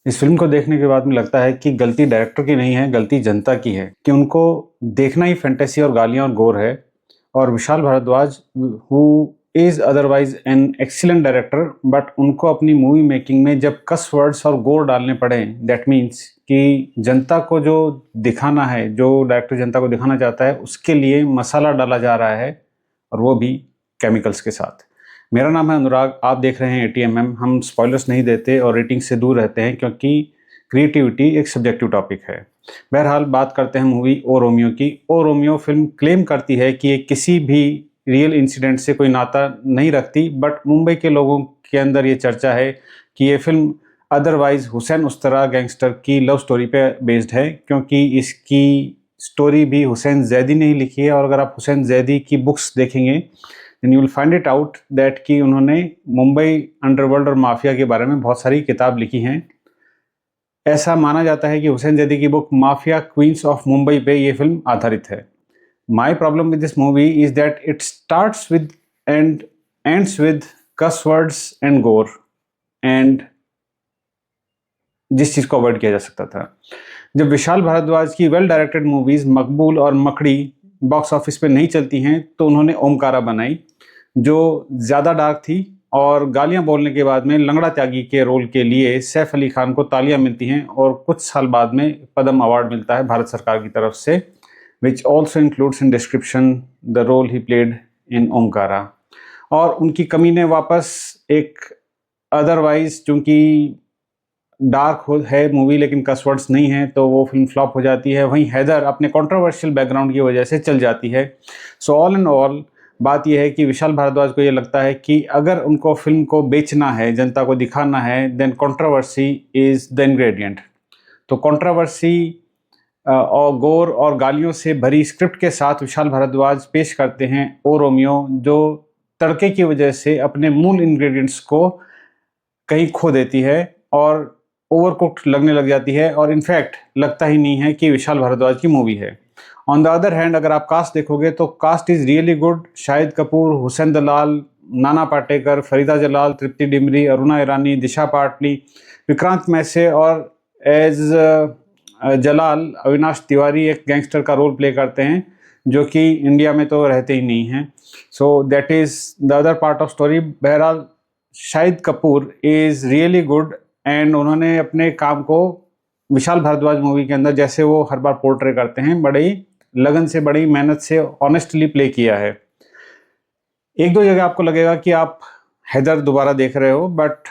इस फिल्म को देखने के बाद में लगता है कि गलती डायरेक्टर की नहीं है, गलती जनता की है कि उनको देखना ही फैंटेसी और गालियां और गोर है। और Vishal Bhardwaj who is otherwise an excellent director, but उनको अपनी मूवी मेकिंग में जब कस वर्ड्स और गोर डालने पड़े, दैट मीन्स कि जनता को जो दिखाना है, जो डायरेक्टर जनता को दिखाना चाहता है, उसके लिए मसाला डाला जा रहा है, और वो भी केमिकल्स के साथ। मेरा नाम है अनुराग, आप देख रहे हैं ATMM। हम स्पॉयलर्स नहीं देते और रेटिंग से दूर रहते हैं क्योंकि क्रिएटिविटी एक सब्जेक्टिव टॉपिक है। बहरहाल बात करते हैं मूवी ओ रोमियो की। ओ रोमियो फिल्म क्लेम करती है कि ये किसी भी रियल इंसिडेंट से कोई नाता नहीं रखती, बट मुंबई के लोगों के अंदर ये चर्चा है कि ये फिल्म अदरवाइज हुसैन उस्तरा गैंगस्टर की लव स्टोरी पे बेस्ड है, क्योंकि इसकी स्टोरी भी हुसैन जैदी ने ही लिखी है। और अगर आप हुसैन जैदी की बुक्स देखेंगे then you will find it out that कि उन्होंने मुंबई अंडरवर्ल्ड और माफिया के बारे में बहुत सारी किताब लिखी हैं। ऐसा माना जाता है कि हुसैन जैदी की book mafia queens of Mumbai पे ये फिल्म आधारित है। My problem with this movie is that it starts with and ends with cuss words and gore, and जिस चीज़ को अवॉइड किया जा सकता था। जब विशाल भारद्वाज की वेल डायरेक्टेड मूवीज मकबूल और मकड़ी बॉक्स ऑफिस पे नहीं चलती हैं, तो उन्होंने ओमकारा बनाई, जो ज़्यादा डार्क थी, और गालियां बोलने के बाद में लंगड़ा त्यागी के रोल के लिए सैफ अली खान को तालियां मिलती हैं, और कुछ साल बाद में पद्म अवार्ड मिलता है भारत सरकार की तरफ से, which also includes in description the role he played in Omkara. और उनकी कमी ने वापस एक अदरवाइज, चूंकि डार्क है मूवी लेकिन कसवर्ड्स नहीं है, तो वो फिल्म फ्लॉप हो जाती है। वहीं हैदर अपने कंट्रोवर्शियल बैकग्राउंड की वजह से चल जाती है। सो ऑल इन ऑल बात यह है कि विशाल भारद्वाज को ये लगता है कि अगर उनको फिल्म को बेचना है, जनता को दिखाना है, then controversy is the ingredient. तो कंट्रोवर्सी और गोर और गालियों से भरी स्क्रिप्ट के साथ विशाल भारद्वाज पेश करते हैं ओ रोमियो, जो तड़के की वजह से अपने मूल इंग्रेडिएंट्स को कहीं खो देती है और ओवरकुक्ड लगने लग जाती है, और इनफैक्ट लगता ही नहीं है कि विशाल भारद्वाज की मूवी है। ऑन द अदर हैंड अगर आप कास्ट देखोगे तो cast is really good. Shahid Kapoor, Hussain Dalal, Nana Patekar, Farida Jalal, तृप्ति डिमरी, अरुणा ईरानी, दिशा पाटली, विक्रांत मैसे, और एज जलाल अविनाश तिवारी एक गैंगस्टर का रोल प्ले करते हैं, जो कि इंडिया में तो रहते ही नहीं हैं। So that is the other part of story. बहरहाल Shahid Kapoor is really good, and उन्होंने अपने काम को विशाल भारद्वाज मूवी के अंदर, जैसे वो हर बार पोर्ट्रे करते हैं, बड़ी लगन से, बड़ी मेहनत से, ऑनेस्टली प्ले किया है। एक दो जगह आपको लगेगा कि आप हैदर दोबारा देख रहे हो, but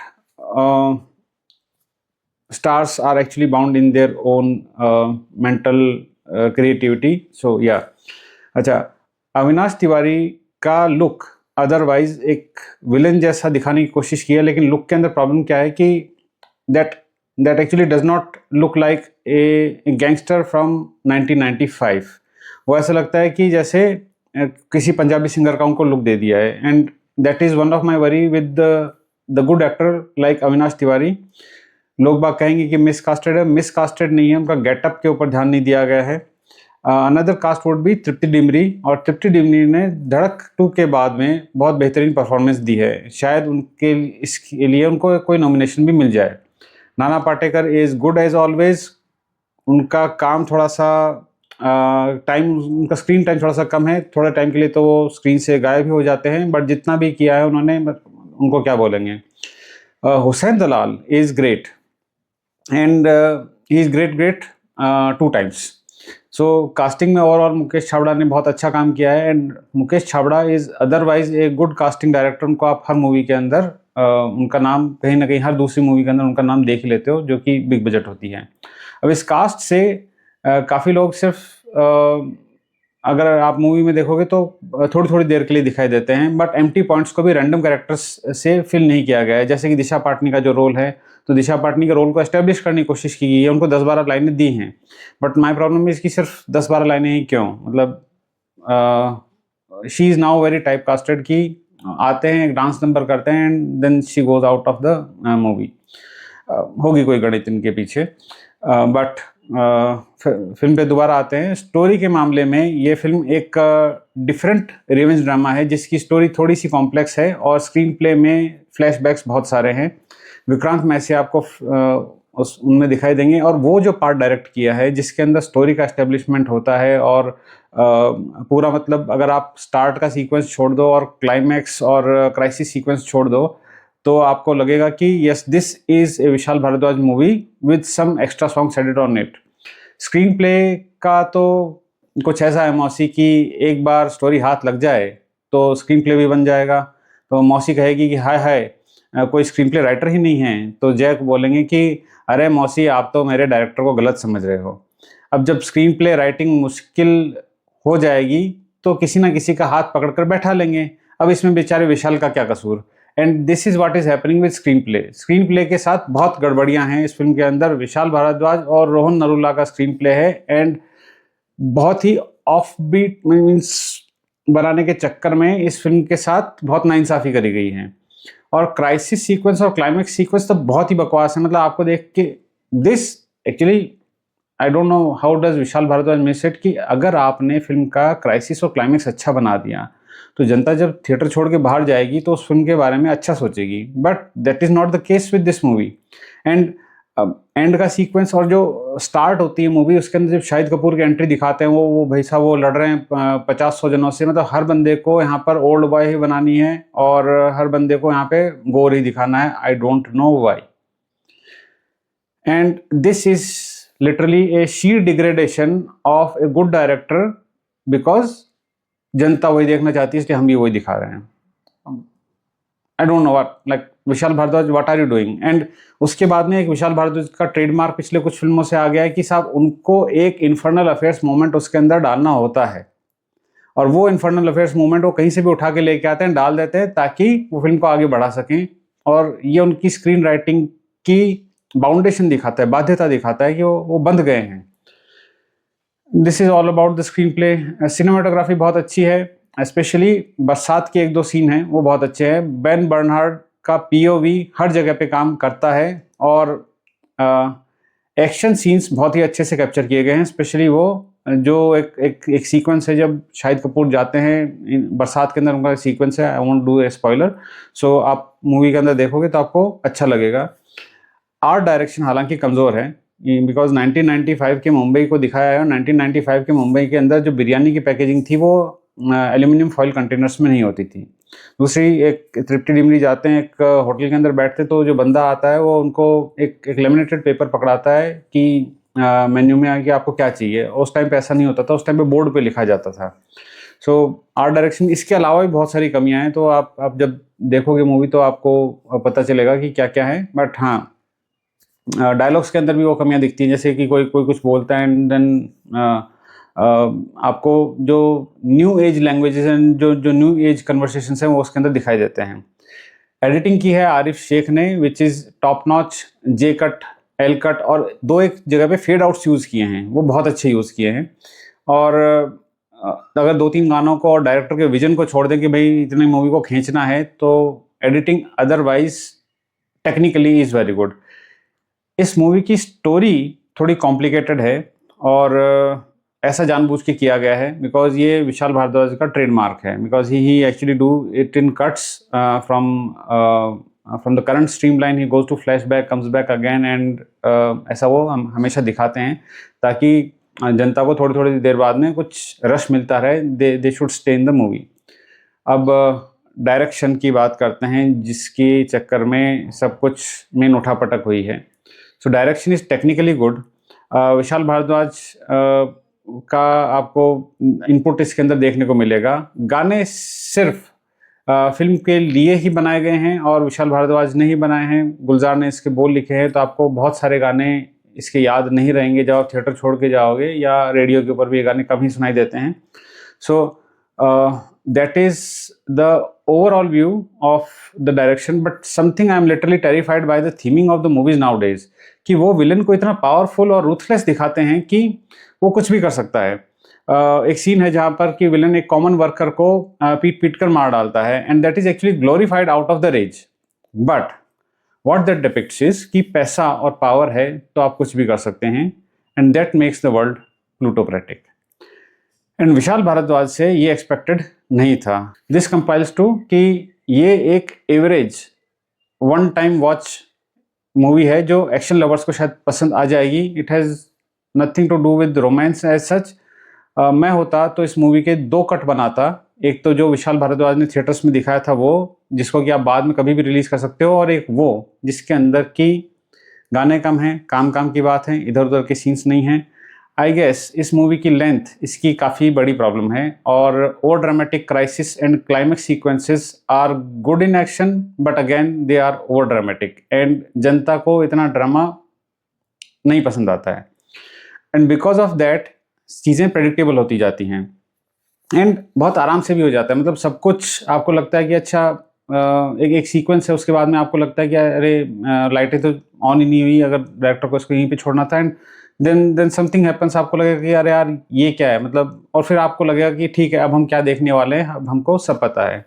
stars are actually bound in their own mental creativity. So या अच्छा, अविनाश तिवारी का लुक अदरवाइज एक विलन जैसा दिखाने की कोशिश की है, लेकिन लुक के अंदर प्रॉब्लम क्या है कि that actually does not look like a gangster from 1995। वो ऐसा लगता है कि जैसे किसी पंजाबी सिंगर का उनको लुक दे दिया है, and that is one of my worry with the good actor like Avinash Tiwari. लोग बाग कहेंगे कि मिसकास्टेड है, मिसकास्टेड नहीं है, उनका गेटअप के ऊपर ध्यान नहीं दिया गया है। अनदर कास्ट वुड बी तृप्ति डिमरी, और तृप्ति डिमरी ने धड़क 2 के बाद में बहुत बेहतरीन परफॉर्मेंस दी है। शायद उनके इसके लिए उनको कोई नॉमिनेशन भी मिल जाए। Nana Patekar is good as always. उनका काम थोड़ा सा टाइम, उनका स्क्रीन टाइम थोड़ा सा कम है, थोड़े टाइम के लिए तो वो स्क्रीन से गायब भी हो जाते हैं, बट जितना भी किया है उन्होंने, उनको क्या बोलेंगे। Hussain Dalal is great, and he is great 2 times. So casting में ओवरऑल मुकेश छाबड़ा ने बहुत अच्छा काम किया है, and Mukesh Chhabra is otherwise a good casting director. उनको आप हर मूवी के अंदर उनका नाम कहीं ना कहीं, हर दूसरी मूवी के अंदर उनका नाम देख ही लेते हो, जो कि बिग बजट होती है। अब इस कास्ट से काफ़ी लोग सिर्फ अगर आप मूवी में देखोगे तो थोड़ी थोड़ी देर के लिए दिखाई देते हैं, बट एम्प्टी पॉइंट्स को भी रैंडम कैरेक्टर्स से फिल नहीं किया गया है। जैसे कि दिशा पाटनी का जो रोल है, तो दिशा पाटनी के रोल को एस्टेब्लिश करने की कोशिश की गई है, उनको 10-12 लाइनें दी हैं, बट माई प्रॉब्लम इसकी सिर्फ 10-12 लाइनें ही क्यों, मतलब she is now very type casted की आते हैं, एक डांस नंबर करते हैं, and then she goes out of the movie. होगी कोई गणित इनके पीछे, बट फिल्म पे दोबारा आते हैं। स्टोरी के मामले में ये फिल्म एक डिफरेंट रिवेंज ड्रामा है, जिसकी स्टोरी थोड़ी सी कॉम्प्लेक्स है, और स्क्रीन प्ले में फ्लैशबैक्स बहुत सारे हैं। विक्रांत मैसे आपको उस उनमें दिखाई देंगे। और वो जो पार्ट डायरेक्ट किया है जिसके अंदर स्टोरी का एस्टेब्लिशमेंट होता है और पूरा मतलब अगर आप स्टार्ट का सीक्वेंस छोड़ दो और क्लाइमैक्स और क्राइसिस सीक्वेंस छोड़ दो तो आपको लगेगा कि yes this is a Vishal Bhardwaj movie with some extra songs added on it. Screenplay का तो कुछ ऐसा है मौसी कि एक बार स्टोरी हाथ लग जाए तो स्क्रीन प्ले भी बन जाएगा। तो मौसी कहेगी कि हाय हाय कोई स्क्रीन प्ले राइटर ही नहीं है, तो जैक बोलेंगे कि अरे मौसी आप तो मेरे डायरेक्टर को गलत समझ रहे हो। अब जब स्क्रीन प्ले राइटिंग मुश्किल हो जाएगी तो किसी ना किसी का हाथ पकड़कर बैठा लेंगे। अब इसमें बेचारे विशाल का क्या कसूर। And this is what is happening with screen play के साथ बहुत गड़बड़ियां हैं इस फिल्म के अंदर। विशाल भारद्वाज और रोहन नरूला का स्क्रीन प्ले है एंड बहुत ही ऑफ बीट मीन्स बनाने के चक्कर में इस फिल्म के साथ बहुत नाइंसाफी करी गई है। और क्राइसिस सीक्वेंस और क्लाइमैक्स सीक्वेंस तो बहुत ही बकवास है। मतलब आपको देख के this actually I don't know how does Vishal Bhardwaj miss it कि अगर आपने फिल्म का क्राइसिस और क्लाइमैक्स अच्छा बना दिया तो जनता जब थिएटर छोड़ के बाहर जाएगी तो उस फिल्म के बारे में अच्छा सोचेगी। But that is not the case with this movie. And end का सीक्वेंस और जो स्टार्ट होती है मूवी उसके अंदर जब शाहिद कपूर की एंट्री दिखाते हैं वो भाई साहब वो लड़ रहे हैं 50-100 जनों से। मतलब हर बंदे को यहाँ पर ओल्ड बॉय ही बनानी है और हर बंदे को यहाँ पे गोर ही दिखाना है। I don't know why. And this is literally a sheer degradation of a good director because जनता वही देखना चाहती है इसलिए हम भी वही दिखा रहे हैं। I don't know what like Vishal Bhardwaj what are you doing. And उसके बाद में एक विशाल भारद्वाज का ट्रेडमार्क पिछले कुछ फिल्मों से आ गया है कि साहब उनको एक इन्फर्नल अफेयर्स मोमेंट उसके अंदर डालना होता है और वो इन्फर्नल अफेयर्स मोमेंट वो कहीं से भी उठा के लेके आते हैं डाल देते हैं ताकि वो फिल्म को आगे बढ़ा सकें। और ये उनकी स्क्रीन राइटिंग की बाउंडेशन दिखाता है, बाध्यता दिखाता है कि वो बंध गए हैं। This is all about the screen play. Cinematography बहुत अच्छी है, स्पेशली बरसात के 1-2 सीन हैं वो बहुत अच्छे हैं। बेन बर्नहार्ड का पीओवी हर जगह पे काम करता है और एक्शन सीन्स बहुत ही अच्छे से कैप्चर किए गए हैं। स्पेशली वो जो एक सीक्वेंस है जब शाहिद कपूर जाते हैं बरसात के अंदर, उनका सीक्वेंस है। I won't do a spoiler, so आप मूवी के अंदर देखोगे तो आपको अच्छा लगेगा। आर्ट डायरेक्शन हालांकि कमज़ोर है बिकॉज 1995 के मुंबई को दिखाया है और 1995 के मुंबई के अंदर जो बिरयानी की पैकेजिंग थी वो एल्यूमिनियम फॉइल कंटेनर्स में नहीं होती थी। दूसरी एक तृप्ति डिमरी जाते हैं एक होटल के अंदर बैठते तो जो बंदा आता है वो उनको एक लेमिनेटेड पेपर पकड़ाता है कि मेन्यू में आके आपको क्या चाहिए। उस टाइम पे ऐसा नहीं होता था, उस टाइम पे बोर्ड पे लिखा जाता था। सो आर्ट डायरेक्शन इसके अलावा भी बहुत सारी कमियां हैं। तो आप जब देखोगे मूवी तो आपको पता चलेगा कि क्या क्या है। बट हाँ डायलॉग्स के अंदर भी वो कमियां दिखती हैं, जैसे कि कोई कुछ बोलता है एंड देन आपको जो न्यू एज लैंग्वेजेस एंड जो न्यू एज कन्वर्सेशंस हैं वो उसके अंदर दिखाई देते हैं। एडिटिंग की है आरिफ शेख ने which is top notch. J cut, L cut और 2-1 जगह पे फेड आउट्स यूज़ किए हैं, वो बहुत अच्छे यूज़ किए हैं। और अगर 2-3 गानों को और डायरेक्टर के विजन को छोड़ दें कि भाई इतनी मूवी को खींचना है तो editing otherwise technically is very good. इस मूवी की स्टोरी थोड़ी कॉम्प्लिकेटेड है और ऐसा जानबूझ के किया गया है बिकॉज ये विशाल भारद्वाज का ट्रेडमार्क है। Because he actually do it in cuts from the current stream line he goes to flashback, comes back again and ऐसा वो हम हमेशा दिखाते हैं ताकि जनता को थोड़ी थोड़ी देर बाद में कुछ रश मिलता रहे। They should stay in the movie. अब डायरेक्शन की बात करते हैं जिसके चक्कर में सब कुछ मेन उठापटक हुई है। So direction is technically good. Vishal Bhardwaj का आपको इनपुट इसके अंदर देखने को मिलेगा। गाने सिर्फ फिल्म के लिए ही बनाए गए हैं और विशाल भारद्वाज ने ही बनाए हैं। गुलजार ने इसके बोल लिखे हैं तो आपको बहुत सारे गाने इसके याद नहीं रहेंगे जब आप थिएटर छोड़ के जाओगे या रेडियो के ऊपर भी ये गाने कम ही सुनाई देते हैं। So that is the overall view of the direction, but something I am literally terrified by the theming of the movies nowadays कि वो विलन को इतना पावरफुल और रूथलेस दिखाते हैं कि वो कुछ भी कर सकता है। एक सीन है जहाँ पर कि विलन एक कॉमन वर्कर को पीट कर मार डालता है and that is actually glorified out of the rage. But what that depicts is कि पैसा और पावर है तो आप कुछ भी कर सकते हैं and that makes the world plutocratic. And Vishal Bhardwaj से ये एक्सपेक्टेड नहीं था। दिस कंपाइल्स टू कि ये एक average one time watch movie है जो एक्शन लवर्स को शायद पसंद आ जाएगी. It has nothing to do with romance as such. मैं होता तो इस मूवी के 2 कट बनाता. एक तो जो विशाल भारद्वाज ने थिएटर्स में दिखाया था वो, जिसको कि आप बाद में कभी भी रिलीज़ कर सकते हो, और एक वो जिसके अंदर की गाने कम हैं, काम-काम की बात है, इधर-उधर के सीन्स नहीं हैं. आई गेस इस मूवी की लेंथ इसकी काफ़ी बड़ी प्रॉब्लम है, और over dramatic crisis and climax sequences are good in action but again they are over dramatic, and जनता को इतना ड्रामा नहीं पसंद आता है. एंड बिकॉज ऑफ दैट चीज़ें प्रेडिक्टेबल होती जाती हैं, एंड बहुत आराम से भी हो जाता है. मतलब सब कुछ आपको लगता है कि अच्छा एक सीक्वेंस है, उसके बाद में आपको लगता है कि अरे लाइटें तो ऑन ही नहीं हुई, अगर डायरेक्टर को इसको यहीं पे छोड़ना था. एंड देन समथिंग हैपन्स, आपको लगेगा कि अरे यार ये क्या है, मतलब, और फिर आपको लगेगा कि ठीक है अब हम क्या देखने वाले हैं, अब हमको सब पता है.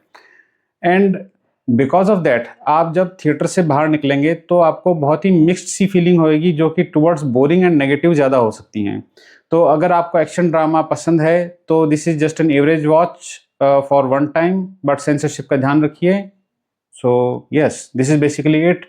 एंड बिकॉज ऑफ दैट आप जब थिएटर से बाहर निकलेंगे तो आपको बहुत ही मिक्स्ड सी फीलिंग होएगी, जो कि टुवर्ड्स बोरिंग एंड नेगेटिव ज़्यादा हो सकती हैं. तो अगर आपको एक्शन ड्रामा पसंद है तो this is just an average watch for one time, but censorship का ध्यान रखिए. So yes, this is basically it.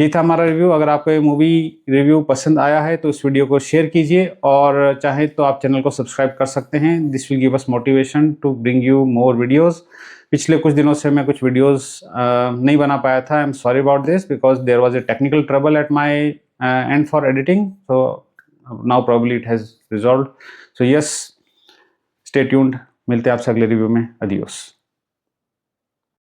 ये था हमारा रिव्यू. अगर आपको ये मूवी रिव्यू पसंद आया है तो इस वीडियो को शेयर कीजिए, और चाहे तो आप चैनल को सब्सक्राइब कर सकते हैं. This will give us motivation to bring you more videos. पिछले कुछ दिनों से मैं कुछ वीडियोस नहीं बना पाया था. I am sorry about this because there was a technical trouble at my end for editing. So now probably it has resolved. So yes, stay tuned. मिलते हैं आपसे अगले रिव्यू में. अडियोस.